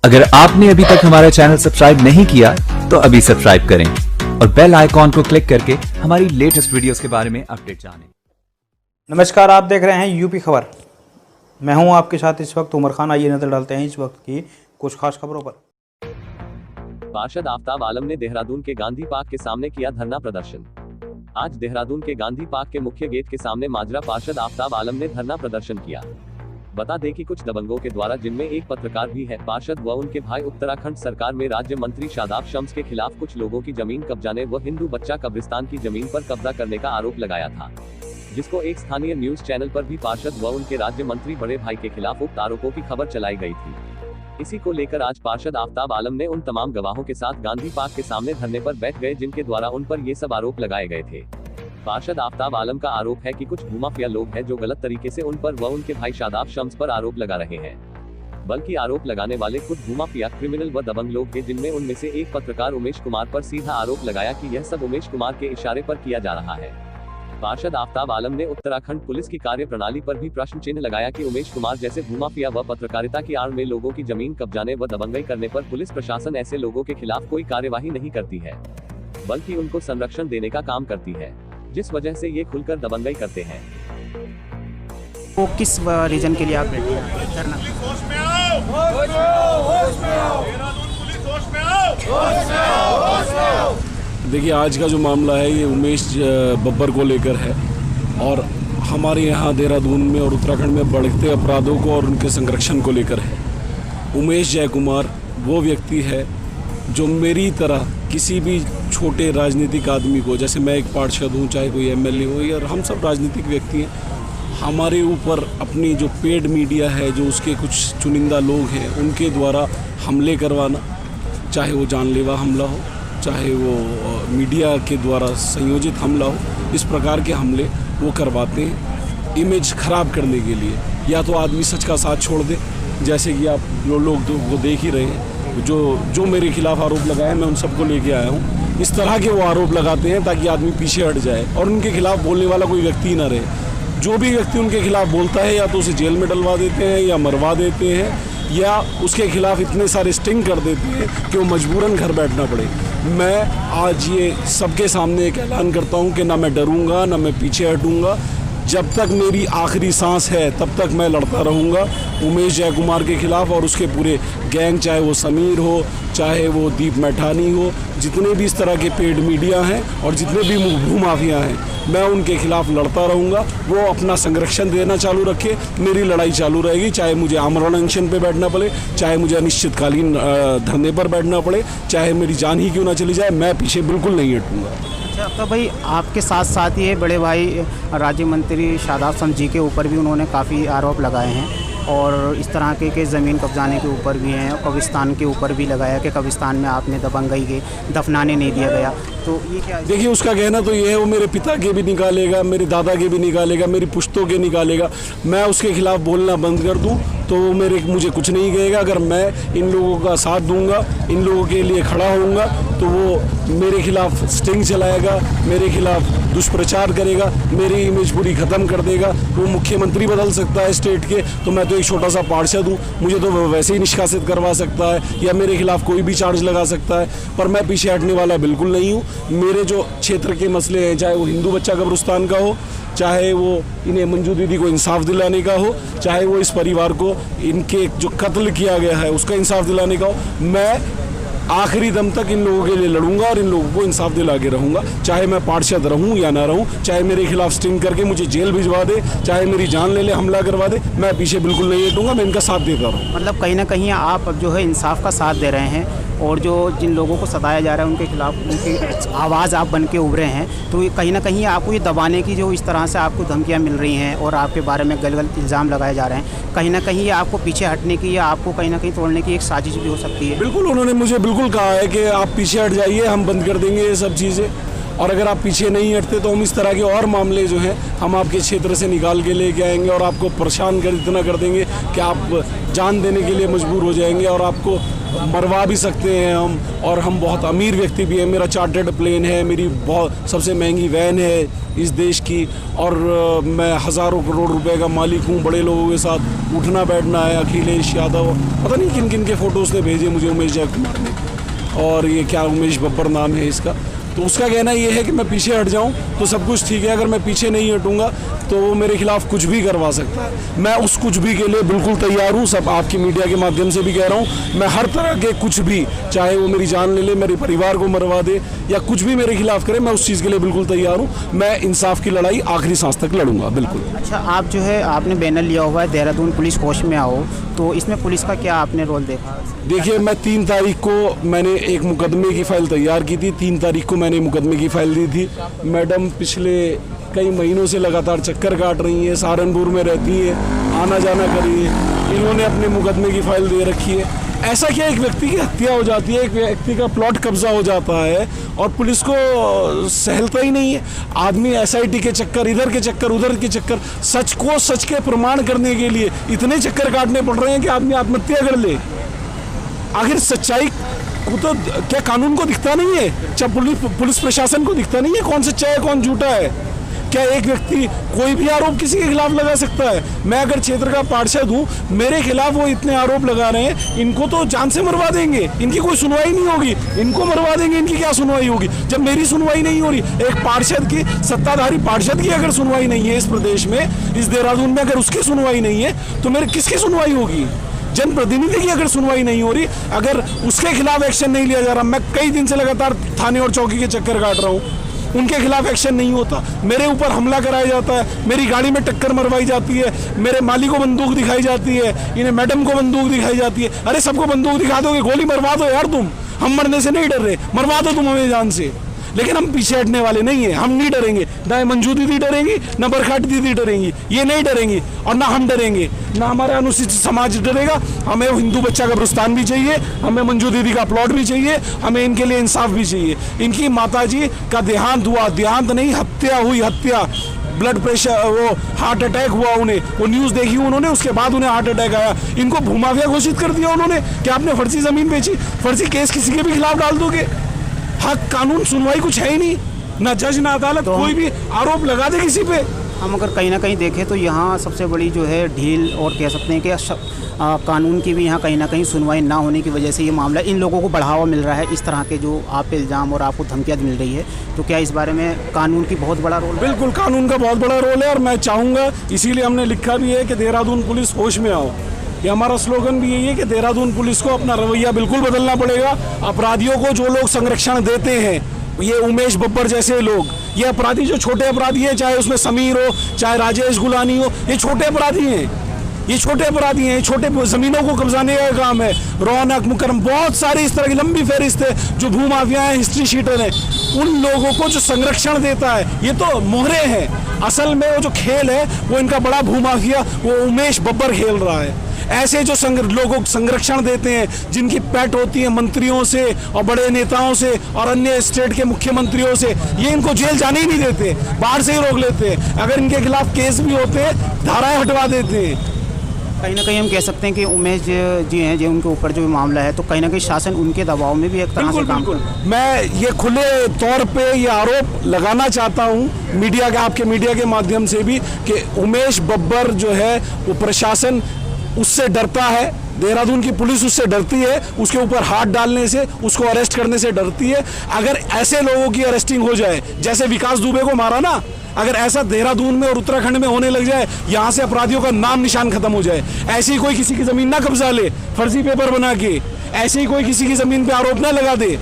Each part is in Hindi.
अगर आपने अभी तक हमारा चैनल सब्सक्राइब नहीं किया तो अभी सब्सक्राइब करें और बेल आइकॉन को क्लिक करके हमारी लेटेस्ट वीडियोस के बारे में अपडेट जानें। नमस्कार, आप देख रहे हैं यूपी खबर। मैं हूं आपके साथ इस वक्त उमर खान। आइए नजर डालते हैं इस वक्त की कुछ खास खबरों पर। पार्षद आफ्ताब आलम ने देहरादून के गांधी पार्क के सामने किया धरना प्रदर्शन। आज देहरादून के गांधी पार्क के मुख्य गेट के सामने माजरा पार्षद आफ्ताब आलम ने धरना प्रदर्शन किया। बता दें कि कुछ दबंगों के द्वारा, जिनमें एक पत्रकार भी है, पार्षद व उनके भाई उत्तराखंड सरकार में राज्य मंत्री शादाब शम्स के खिलाफ कुछ लोगों की जमीन कब्जाने व हिंदू बच्चा कब्रिस्तान की जमीन पर कब्जा करने का आरोप लगाया था, जिसको एक स्थानीय न्यूज चैनल पर भी पार्षद व उनके राज्य मंत्री बड़े भाई के खिलाफ उक्त आरोपों की खबर चलाई गई थी। इसी को लेकर आज पार्षद आफ्ताब आलम ने उन तमाम गवाहों के साथ गांधी पार्क के सामने धरने पर बैठ गए, जिनके द्वारा उन पर ये सब आरोप लगाए गए थे। पार्षद आफ्ताब आलम का आरोप है कि कुछ भूमाफिया लोग हैं जो गलत तरीके से उन पर व उनके भाई शादाब शम्स पर आरोप लगा रहे हैं। बल्कि आरोप लगाने वाले खुद भूमाफिया, क्रिमिनल व दबंग लोग हैं, जिनमें उनमें से एक पत्रकार उमेश कुमार पर सीधा आरोप लगाया कि यह सब उमेश कुमार के इशारे पर किया जा रहा है। पार्षद आफ्ताब आलम ने उत्तराखंड पुलिस की कार्यप्रणाली पर भी प्रश्न चिन्ह लगाया कि उमेश कुमार जैसे भूमाफिया व पत्रकारिता की आड़ में लोगों की जमीन कब्जाने व दबंगई करने पर पुलिस प्रशासन ऐसे लोगों के खिलाफ कोई कार्यवाही नहीं करती है, बल्कि उनको संरक्षण देने का काम करती है, जिस वजह से ये खुलकर दबंगई करते हैं। वो किस रीजन के लिए आप बैठे हैं? देखिए, आज का जो मामला है ये उमेश बब्बर को लेकर है और हमारे यहाँ देहरादून में और उत्तराखंड में बढ़ते अपराधों को और उनके संरक्षण को लेकर है। उमेश जय कुमार वो व्यक्ति है जो मेरी तरह किसी भी छोटे राजनीतिक आदमी को, जैसे मैं एक पार्षद हूँ, चाहे कोई एमएलए हो या हम सब राजनीतिक व्यक्ति हैं, हमारे ऊपर अपनी जो पेड मीडिया है, जो उसके कुछ चुनिंदा लोग हैं, उनके द्वारा हमले करवाना, चाहे वो जानलेवा हमला हो, चाहे वो मीडिया के द्वारा संयोजित हमला हो, इस प्रकार के हमले वो करवाते हैं इमेज ख़राब करने के लिए। या तो आदमी सच का साथ छोड़ दे, जैसे कि आप जो लोग तो वो देख ही रहे हैं, जो मेरे खिलाफ आरोप लगाए, मैं उन सबको लेके आया हूँ। इस तरह के वो आरोप लगाते हैं ताकि आदमी पीछे हट जाए और उनके खिलाफ बोलने वाला कोई व्यक्ति ही ना रहे। जो भी व्यक्ति उनके खिलाफ बोलता है, या तो उसे जेल में डलवा देते हैं या मरवा देते हैं, या उसके खिलाफ इतने सारे स्टिंग कर देते हैं कि वो मजबूरन घर बैठना पड़े। मैं आज ये सबके सामने एक ऐलान करता हूँ कि ना मैं डरूंगा, ना मैं पीछे हटूंगा। जब तक मेरी आखिरी सांस है तब तक मैं लड़ता रहूँगा उमेश जय कुमार के खिलाफ और उसके पूरे गैंग, चाहे वो समीर हो, चाहे वो दीप मैठानी हो, जितने भी इस तरह के पेड मीडिया हैं और जितने भी भूमाफिया हैं, मैं उनके खिलाफ लड़ता रहूँगा। वो अपना संरक्षण देना चालू रखे, मेरी लड़ाई चालू रहेगी, चाहे मुझे आमरण अनशन पे बैठना पड़े, चाहे मुझे अनिश्चितकालीन धरने पर बैठना पड़े, चाहे मेरी जान ही क्यों ना चली जाए, मैं पीछे बिल्कुल नहीं हटूँगा। अच्छा, तो भाई आपके साथ साथ ये बड़े भाई राज्य मंत्री शादाब शम्स जी के ऊपर भी उन्होंने काफ़ी आरोप लगाए हैं और इस तरह के ज़मीन कब्जाने के ऊपर भी हैं, कब्रिस्तान के ऊपर भी लगाया कि कब्रिस्तान में आपने दबंगई के दफनाने नहीं दिया गया। तो ये क्या? देखिए, उसका कहना तो ये है, वो मेरे पिता के भी निकालेगा, मेरे दादा के भी निकालेगा, मेरी पुश्तों के निकालेगा। मैं उसके खिलाफ बोलना बंद कर दूं तो मुझे कुछ नहीं कहेगा। अगर मैं इन लोगों का साथ दूंगा, इन लोगों के लिए खड़ा होऊंगा, तो वो मेरे खिलाफ स्टिंग चलाएगा, मेरे खिलाफ दुष्प्रचार करेगा, मेरी इमेज पूरी ख़त्म कर देगा। वो मुख्यमंत्री बदल सकता है स्टेट के, तो मैं तो एक छोटा सा पार्षद हूँ, मुझे तो वैसे ही निष्कासित करवा सकता है या मेरे खिलाफ कोई भी चार्ज लगा सकता है। पर मैं पीछे हटने वाला बिल्कुल नहीं हूँ। मेरे जो क्षेत्र के मसले हैं, चाहे वो हिंदू बच्चा कब्रिस्तान का हो, चाहे वो इन्हें मंजू दीदी को इंसाफ दिलाने का हो, चाहे वो इस परिवार को इनके जो कत्ल किया गया है उसका इंसाफ दिलाने का हो, मैं आखिरी दम तक इन लोगों के लिए लड़ूंगा और इन लोगों को इंसाफ दिला के रहूंगा। चाहे मैं पार्षद रहूं या ना रहूं, चाहे मेरे खिलाफ स्टिंग करके मुझे जेल भिजवा दे, चाहे मेरी जान ले हमला करवा दे, मैं पीछे बिल्कुल नहीं हटूंगा, मैं इनका साथ देता रहूँ। मतलब कहीं ना कहीं आप अब जो है इंसाफ का साथ दे रहे हैं और जो जिन लोगों को सताया जा रहा है उनके खिलाफ उनकी आवाज़ आप बन के उभरे हैं, तो कहीं ना कहीं आपको ये दबाने की जो इस तरह से आपको धमकियाँ मिल रही हैं और आपके बारे में गलत इल्ज़ाम लगाए जा रहे हैं, कहीं ना कहीं ये आपको पीछे हटने की या आपको कहीं ना कहीं तोड़ने की एक साजिश भी हो सकती है। बिल्कुल, उन्होंने मुझे बिल्कुल कहा है कि आप पीछे हट जाइए, हम बंद कर देंगे ये सब चीज़ें। और अगर आप पीछे नहीं हटते तो हम इस तरह के और मामले जो हैं हम आपके क्षेत्र से निकाल के लेके आएंगे और आपको परेशान इतना कर देंगे कि आप जान देने के लिए मजबूर हो जाएंगे और आपको मरवा भी सकते हैं हम। और हम बहुत अमीर व्यक्ति भी हैं, मेरा चार्टर्ड प्लेन है, मेरी बहुत सबसे महंगी वैन है इस देश की, और मैं हज़ारों करोड़ रुपए का मालिक हूँ। बड़े लोगों के साथ उठना बैठना है। अखिलेश यादव, पता नहीं किन किन के फ़ोटोज़ ने भेजे मुझे उमेश जयकुमार ने, और ये क्या उमेश बब्बर नाम है इसका। तो उसका कहना ये है कि मैं पीछे हट जाऊं तो सब कुछ ठीक है, अगर मैं पीछे नहीं हटूंगा तो वो मेरे खिलाफ कुछ भी करवा सकता है। मैं उस कुछ भी के लिए बिल्कुल तैयार हूं। सब आपकी मीडिया के माध्यम से भी कह रहा हूं, मैं हर तरह के कुछ भी, चाहे वो मेरी जान ले ले, मेरे परिवार को मरवा दे या कुछ भी मेरे खिलाफ करे, मैं उस चीज़ के लिए बिल्कुल तैयार हूँ। मैं इंसाफ की लड़ाई आखिरी सांस तक लड़ूंगा, बिल्कुल। अच्छा, आप जो है आपने बैनर लिया हुआ है देहरादून पुलिस होश में आओ, तो इसमें पुलिस का क्या आपने रोल देखा? देखिए, मैं 3 तारीख को मैंने एक मुकदमे की फ़ाइल तैयार की थी। 3 तारीख को मैंने मुकदमे की फ़ाइल दी थी। मैडम पिछले कई महीनों से लगातार चक्कर काट रही हैं, सहारनपुर में रहती हैं, आना जाना कर रही है। इन्होंने अपने मुकदमे की फ़ाइल दे रखी है। ऐसा क्या, एक व्यक्ति की हत्या हो जाती है, एक व्यक्ति का प्लॉट कब्जा हो जाता है और पुलिस को सहलता ही नहीं है। आदमी SIT के चक्कर, इधर के चक्कर, उधर के चक्कर, सच को सच के प्रमाण करने के लिए इतने चक्कर काटने पड़ रहे हैं कि आदमी आत्महत्या कर ले। आखिर सच्चाई को तो क्या कानून को दिखता नहीं है? क्या पुलिस प्रशासन को दिखता नहीं है कौन सच्चा है कौन झूठा है? क्या एक व्यक्ति कोई भी आरोप किसी के खिलाफ लगा सकता है? मैं अगर क्षेत्र का पार्षद हूँ, मेरे खिलाफ वो इतने आरोप लगा रहे हैं, इनको तो जान से मरवा देंगे, इनकी कोई सुनवाई नहीं होगी, इनको मरवा देंगे, इनकी क्या सुनवाई होगी? जब मेरी सुनवाई नहीं हो रही, एक पार्षद की, सत्ताधारी पार्षद की अगर सुनवाई नहीं है इस प्रदेश में, इस देहरादून में अगर उसकी सुनवाई नहीं है, तो मेरे किसकी सुनवाई होगी? जनप्रतिनिधि की अगर सुनवाई नहीं हो रही, अगर उसके खिलाफ एक्शन नहीं लिया जा रहा, मैं कई दिन से लगातार थाने और चौकी के चक्कर काट रहा हूँ, उनके खिलाफ एक्शन नहीं होता, मेरे ऊपर हमला कराया जाता है, मेरी गाड़ी में टक्कर मरवाई जाती है, मेरे माली को बंदूक दिखाई जाती है, इन्हें मैडम को बंदूक दिखाई जाती है। अरे सबको बंदूक दिखा दोगे, गोली मरवा दो यार तुम, हम मरने से नहीं डर रहे, मरवा दो तुम हमें जान से। लेकिन हम पीछे हटने वाले नहीं है, हम नहीं डरेंगे। ना मंजू दीदी डरेंगी, ना बरखाट दीदी डरेंगी, ये नहीं डरेंगी, और ना हम डरेंगे, ना हमारा अनुसूचित समाज डरेगा। हमें हिंदू बच्चा कब्रिस्तान भी चाहिए, हमें मंजू दीदी का प्लॉट भी चाहिए, हमें इनके लिए इंसाफ भी चाहिए। इनकी माताजी का देहांत हुआ, देहांत नहीं, हत्या हुई, हत्या, ब्लड प्रेशर, वो हार्ट अटैक हुआ उन्हें, वो न्यूज़ देखी उन्होंने, उसके बाद उन्हें हार्ट अटैक आया। इनको भूमाफिया घोषित कर दिया उन्होंने कि आपने फर्जी ज़मीन बेची। फर्जी केस किसी के भी खिलाफ डाल दोगे, हक कानून सुनवाई कुछ है ही नहीं, ना जज ना अदालत, तो कोई भी आरोप लगा दे किसी पे। हम अगर कहीं ना कहीं देखें तो यहाँ सबसे बड़ी जो है ढील, और कह सकते हैं कि कानून की भी यहाँ कहीं ना कहीं सुनवाई ना होने की वजह से ये मामला इन लोगों को बढ़ावा मिल रहा है। इस तरह के जो आप पे इल्ज़ाम और आपको धमकियाँ मिल रही है, तो क्या इस बारे में कानून की बहुत बड़ा रोल है? बिल्कुल, कानून का बहुत बड़ा रोल है, और मैं चाहूँगा, इसीलिए हमने लिखा भी है कि देहरादून पुलिस होश में आओ। ये हमारा स्लोगन भी यही है कि देहरादून पुलिस को अपना रवैया बिल्कुल बदलना पड़ेगा। अपराधियों को जो लोग संरक्षण देते हैं, ये उमेश बब्बर जैसे लोग, ये अपराधी जो छोटे अपराधी हैं, चाहे उसमें समीर हो, चाहे राजेश गुलानी हो, ये छोटे अपराधी हैं, ये छोटे अपराधी हैं, छोटे ज़मीनों को कब्जाने का काम है। रौनक, मुकरम, बहुत सारी इस तरह की लंबी फहरिस्त है जो भूमाफिया हैं, हिस्ट्री शीटर हैं। उन लोगों को जो संरक्षण देता है, ये तो मोहरे हैं, असल में वो जो खेल है वो इनका बड़ा भूमाफिया, वो उमेश बब्बर खेल रहा है। ऐसे जो लोगों को संरक्षण देते हैं, जिनकी पैठ होती है मंत्रियों से और बड़े नेताओं से और अन्य स्टेट के मुख्यमंत्रियों से, ये इनको जेल जाने ही नहीं देते, बाहर से ही रोक लेते हैं। अगर इनके खिलाफ केस भी होते हैं, धाराएं हटवा देते हैं। कहीं ना कहीं हम कह सकते हैं कि उमेश जी हैं, जो उनके ऊपर जो मामला है, तो कहीं ना कहीं शासन उनके दबाव में भी एक तरह से काम। मैं ये खुले तौर पे ये आरोप लगाना चाहता हूँ मीडिया के, आपके मीडिया के माध्यम से भी, कि उमेश बब्बर जो है वो प्रशासन उससे डरता है, देहरादून की पुलिस उससे डरती है, उसके ऊपर हाथ डालने से, उसको अरेस्ट करने से डरती है। अगर ऐसे लोगों की अरेस्टिंग हो जाए, जैसे विकास दुबे को मारा ना, अगर ऐसा देहरादून में और उत्तराखंड में होने लग जाए, यहाँ से अपराधियों का नाम निशान खत्म हो जाए, ऐसे ही कोई किसी की ज़मीन ना कब्जा ले फर्जी पेपर बना के, ऐसे ही कोई किसी की ज़मीन पे आरोप ना लगा दे,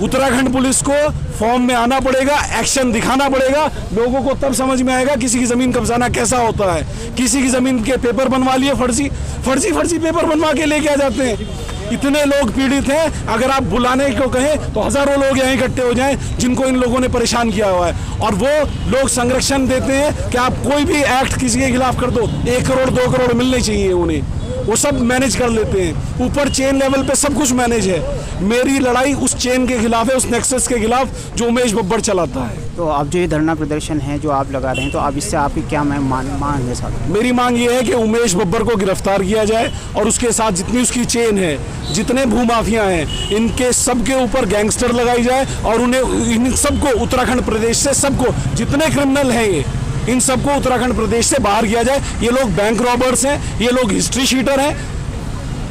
उत्तराखंड पुलिस को फॉर्म में आना पड़ेगा, एक्शन दिखाना पड़ेगा। लोगों को तब समझ में आएगा किसी की ज़मीन कब्जाना कैसा होता है। किसी की ज़मीन के पेपर बनवा लिए, फर्जी पेपर बनवा के लेके आ जाते हैं। इतने लोग पीड़ित हैं, अगर आप बुलाने को कहें तो हज़ारों लोग यहाँ इकट्ठे हो जाएं, जिनको इन लोगों ने परेशान किया हुआ है। और वो लोग संरक्षण देते हैं कि आप कोई भी एक्ट किसी के खिलाफ कर दो, 1 करोड़ 2 करोड़ मिलने चाहिए उन्हें। वो सब मैनेज कर लेते हैं। ऊपर चेन लेवल पे सब कुछ मैनेज है। मेरी लड़ाई उस चेन के खिलाफ है, उस नेक्सस के खिलाफ जो उमेश बब्बर चलाता है। तो अब जो ये धरना प्रदर्शन है जो आप लगा रहे हैं, तो अब इससे आपकी क्या मांग है साहब? मेरी मांग ये है कि उमेश बब्बर को गिरफ्तार किया जाए और उसके साथ जितनी उसकी चेन है, जितने भूमाफिया हैं, इनके सबके ऊपर गैंगस्टर लगाई जाए और उन्हें इन सबको उत्तराखंड प्रदेश से सबको जितने क्रिमिनल हैं ये इन सबको उत्तराखंड प्रदेश से बाहर किया जाए। ये लोग बैंक रॉबर्स हैं, ये लोग हिस्ट्री शीटर हैं।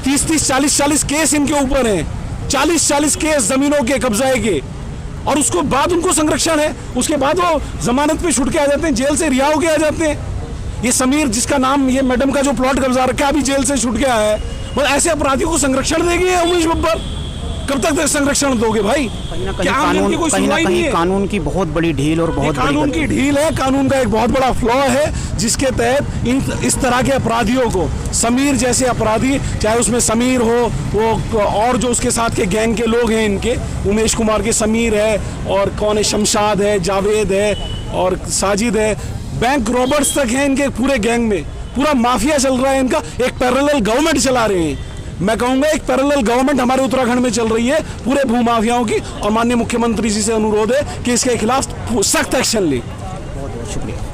30-30, 40-40 केस इनके ऊपर हैं। 40-40 केस जमीनों के, कब्जाए के, और उसको बाद उनको संरक्षण है। उसके बाद वो जमानत पे छूट के आ जाते हैं, जेल से रिहा होके आ जाते हैं। ये समीर जिसका नाम ये मैडम का जो प्लॉट कब्जा रखा है, अभी जेल से छूट के आया है। मतलब ऐसे अपराधियों को संरक्षण देगी उमेश बब्बर? कब तक संरक्षण दोगे भाई? कहीं ना कहीं कानून की बहुत बड़ी ढील और बहुत कानून की ढील है। कानून का एक बहुत बड़ा फ्लॉ है जिसके तहत इस तरह के अपराधियों को, समीर जैसे अपराधी, चाहे उसमें समीर हो वो और जो उसके साथ के गैंग के लोग हैं, इनके उमेश कुमार के समीर है और कौन है, शमशाद है, जावेद है और साजिद है, बैंक रॉबर्ट्स तक हैं इनके पूरे गैंग में। पूरा माफिया चल रहा है इनका। एक पैरेलल गवर्नमेंट चला रहे हैं। मैं कहूंगा एक पैरेलल गवर्नमेंट हमारे उत्तराखंड में चल रही है पूरे भूमाफियाओं की, और माननीय मुख्यमंत्री जी से अनुरोध है कि इसके खिलाफ सख्त एक्शन ले। बहुत शुक्रिया।